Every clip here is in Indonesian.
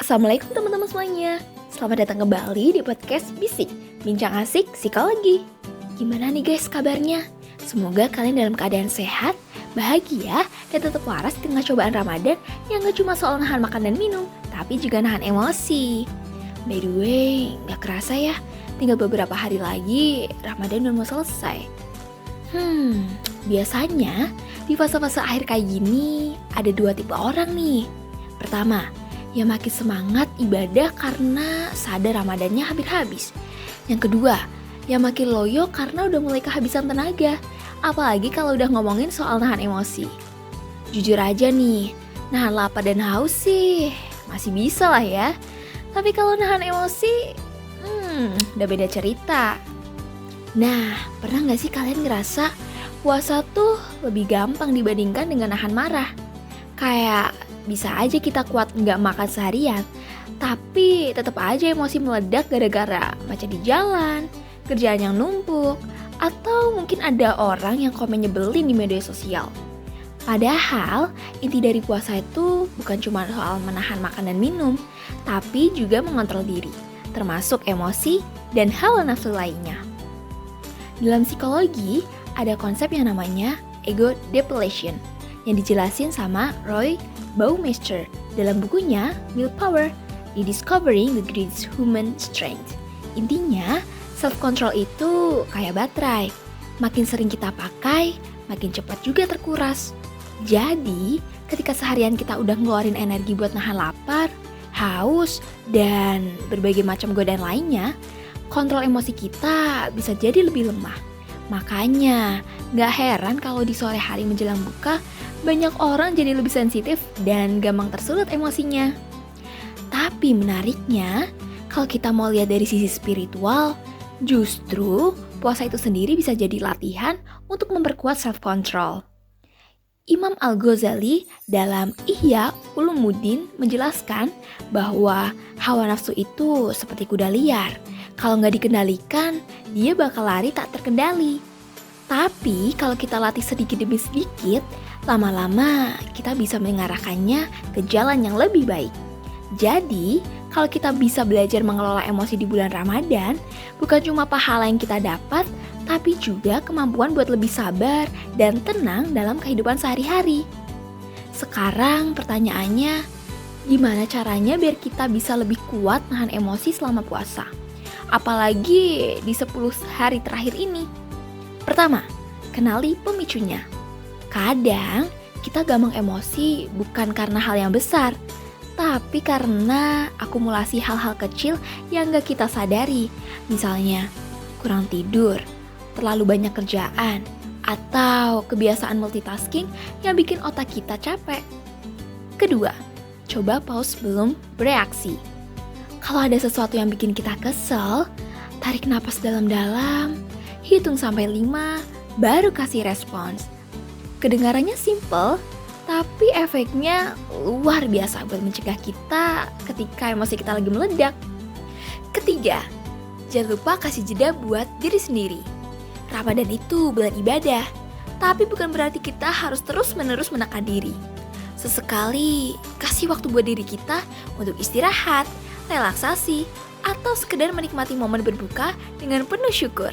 Assalamualaikum teman-teman semuanya. Selamat datang kembali di podcast Bisik, Bincang Asik Psikologi. Gimana nih guys kabarnya? Semoga kalian dalam keadaan sehat, bahagia, dan tetap waras di tengah cobaan Ramadan yang gak cuma soal nahan makan dan minum, tapi juga nahan emosi. By the way, gak kerasa ya, tinggal beberapa hari lagi Ramadan udah mau selesai. Biasanya di fase-fase akhir kayak gini ada dua tipe orang nih. Pertama, yang makin semangat ibadah karena sadar Ramadannya hampir habis. Yang kedua, yang makin loyo karena udah mulai kehabisan tenaga. Apalagi kalau udah ngomongin soal nahan emosi. Jujur aja nih, nahan lapar dan haus sih masih bisa lah ya. Tapi kalau nahan emosi, udah beda cerita. Nah, pernah gak sih kalian ngerasa puasa tuh lebih gampang dibandingkan dengan nahan marah? Kayak bisa aja kita kuat nggak makan seharian, tapi tetap aja emosi meledak gara-gara macet di jalan, kerjaan yang numpuk, atau mungkin ada orang yang komen nyebelin di media sosial. Padahal inti dari puasa itu bukan cuma soal menahan makan dan minum, tapi juga mengontrol diri, termasuk emosi dan hawa nafsu lainnya. Dalam psikologi ada konsep yang namanya ego depletion yang dijelasin sama Roy Baumeister dalam bukunya Willpower, Rediscovering the Greatest Human Strength. Intinya, self-control itu kayak baterai. Makin sering kita pakai, makin cepat juga terkuras. Jadi, ketika seharian kita udah ngeluarin energi buat nahan lapar, haus, dan berbagai macam godaan lainnya, kontrol emosi kita bisa jadi lebih lemah. Makanya, gak heran kalau di sore hari menjelang buka, banyak orang jadi lebih sensitif dan gampang tersulut emosinya. Tapi menariknya, kalau kita mau lihat dari sisi spiritual, justru puasa itu sendiri bisa jadi latihan untuk memperkuat self-control. Imam Al-Ghazali dalam Ihya Ulumuddin menjelaskan bahwa hawa nafsu itu seperti kuda liar. Kalau nggak dikendalikan, dia bakal lari tak terkendali. Tapi kalau kita latih sedikit demi sedikit, lama-lama kita bisa mengarahkannya ke jalan yang lebih baik. Jadi, kalau kita bisa belajar mengelola emosi di bulan Ramadan, bukan cuma pahala yang kita dapat, tapi juga kemampuan buat lebih sabar dan tenang dalam kehidupan sehari-hari. Sekarang pertanyaannya, gimana caranya biar kita bisa lebih kuat nahan emosi selama puasa? Apalagi di 10 hari terakhir ini. Pertama, kenali pemicunya. Kadang kita gampang emosi bukan karena hal yang besar, tapi karena akumulasi hal-hal kecil yang gak kita sadari. Misalnya, kurang tidur, terlalu banyak kerjaan, atau kebiasaan multitasking yang bikin otak kita capek. Kedua, coba pause sebelum bereaksi. Kalau ada sesuatu yang bikin kita kesel, tarik napas dalam-dalam, hitung sampai 5, baru kasih respons. Kedengarannya simple, tapi efeknya luar biasa buat mencegah kita ketika emosi kita lagi meledak. Ketiga, jangan lupa kasih jeda buat diri sendiri. Ramadan itu bulan ibadah, tapi bukan berarti kita harus terus-menerus menekan diri. Sesekali, kasih waktu buat diri kita untuk istirahat, relaksasi, atau sekedar menikmati momen berbuka dengan penuh syukur.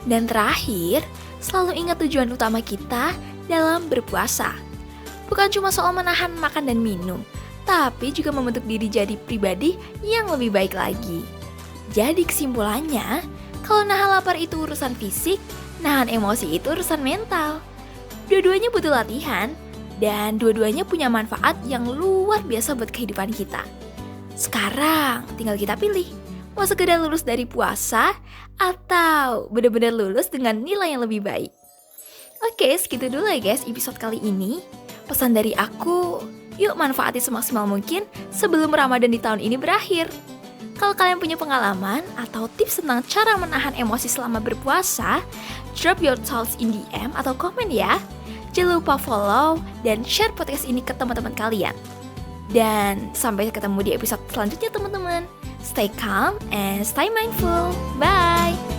Dan terakhir, selalu ingat tujuan utama kita dalam berpuasa. Bukan cuma soal menahan makan dan minum, tapi juga membentuk diri jadi pribadi yang lebih baik lagi. Jadi kesimpulannya, kalau nahan lapar itu urusan fisik, nahan emosi itu urusan mental. Dua-duanya butuh latihan, dan dua-duanya punya manfaat yang luar biasa buat kehidupan kita. Sekarang tinggal kita pilih, mau sekedar lulus dari puasa atau benar-benar lulus dengan nilai yang lebih baik. Oke, segitu dulu ya guys episode kali ini. Pesan dari aku, yuk manfaati semaksimal mungkin sebelum Ramadan di tahun ini berakhir. Kalau kalian punya pengalaman atau tips tentang cara menahan emosi selama berpuasa, drop your thoughts in DM atau komen ya. Jangan lupa follow dan share podcast ini ke teman-teman kalian. Dan sampai ketemu di episode selanjutnya teman-teman. Stay calm and stay mindful. Bye!